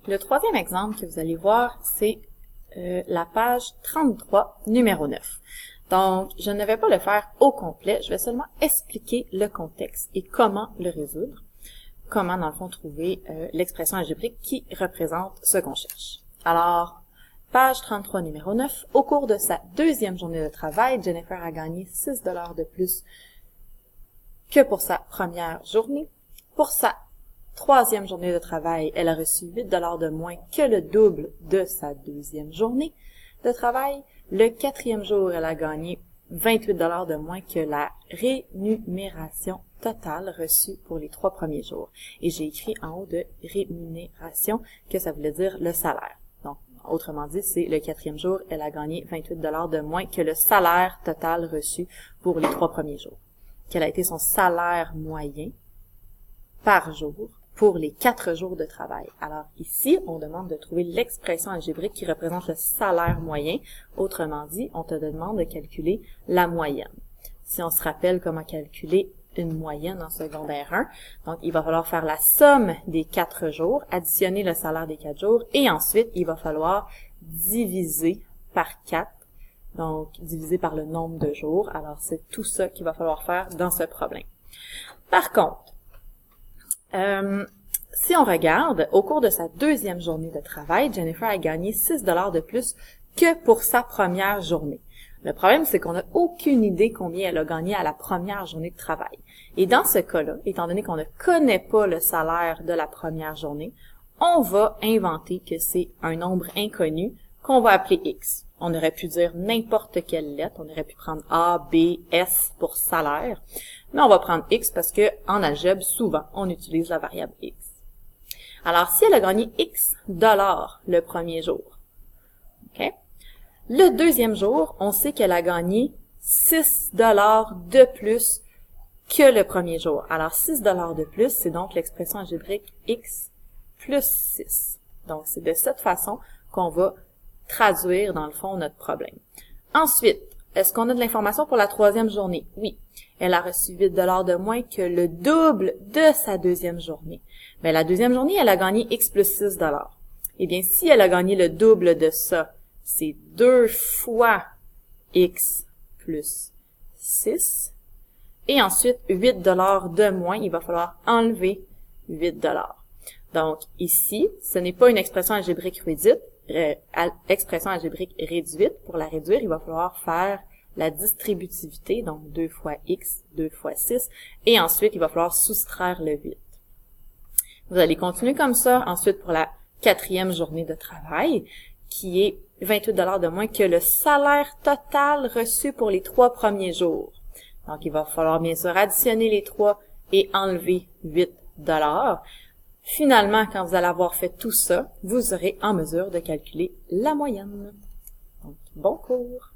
Le troisième exemple que vous allez voir, c'est la page 33, numéro 9. Donc, je ne vais pas le faire au complet, je vais seulement expliquer le contexte et comment le résoudre. Comment, dans le fond, trouver l'expression algébrique qui représente ce qu'on cherche. Alors, page 33, numéro 9. Au cours de sa deuxième journée de travail, Jennifer a gagné 6 $ de plus que pour sa première journée. Pour sa troisième journée de travail, elle a reçu 8 $ de moins que le double de sa deuxième journée de travail. Le quatrième jour, elle a gagné 28 $ de moins que la rémunération totale reçue pour les 3 premiers jours. Et j'ai écrit en haut de rémunération que ça voulait dire le salaire. Donc, autrement dit, c'est le quatrième jour, elle a gagné 28 $ de moins que le salaire total reçu pour les 3 premiers jours. Quel a été son salaire moyen par jour pour les 4 jours de travail. Alors ici, on demande de trouver l'expression algébrique qui représente le salaire moyen. Autrement dit, on te demande de calculer la moyenne. Si on se rappelle comment calculer une moyenne en secondaire 1, donc il va falloir faire la somme des 4 jours, additionner le salaire des 4 jours, et ensuite, il va falloir diviser par 4, donc diviser par le nombre de jours. Alors, c'est tout ça qu'il va falloir faire dans ce problème. Par contre, si on regarde, au cours de sa deuxième journée de travail, Jennifer a gagné 6 $ de plus que pour sa première journée. Le problème, c'est qu'on n'a aucune idée combien elle a gagné à la première journée de travail. Et dans ce cas-là, étant donné qu'on ne connaît pas le salaire de la première journée, on va inventer que c'est un nombre inconnu qu'on va appeler X. On aurait pu dire n'importe quelle lettre, on aurait pu prendre A, B, S pour salaire, mais on va prendre X parce que en algèbre, souvent, on utilise la variable X. Alors, si elle a gagné X $ le premier jour, ok? Le deuxième jour, on sait qu'elle a gagné 6 $ de plus que le premier jour. Alors, 6 $ de plus, c'est donc l'expression algébrique X plus 6. Donc, c'est de cette façon qu'on va traduire, dans le fond, notre problème. Ensuite, est-ce qu'on a de l'information pour la troisième journée? Oui. Elle a reçu 8 $ de moins que le double de sa deuxième journée. Mais la deuxième journée, elle a gagné X plus 6 $. Eh bien, si elle a gagné le double de ça, c'est 2 fois X plus 6. Et ensuite, 8 $ de moins, il va falloir enlever 8 $. Donc, ici, ce n'est pas une expression algébrique réduite, expression algébrique réduite. Pour la réduire, il va falloir faire la distributivité, donc 2 fois X, 2 fois 6, et ensuite, il va falloir soustraire le 8. Vous allez continuer comme ça, ensuite pour la quatrième journée de travail, qui est 28 $ de moins que le salaire total reçu pour les 3 premiers jours. Donc, il va falloir bien sûr additionner les 3 et enlever 8 $. Finalement, quand vous allez avoir fait tout ça, vous serez en mesure de calculer la moyenne. Donc, bon cours!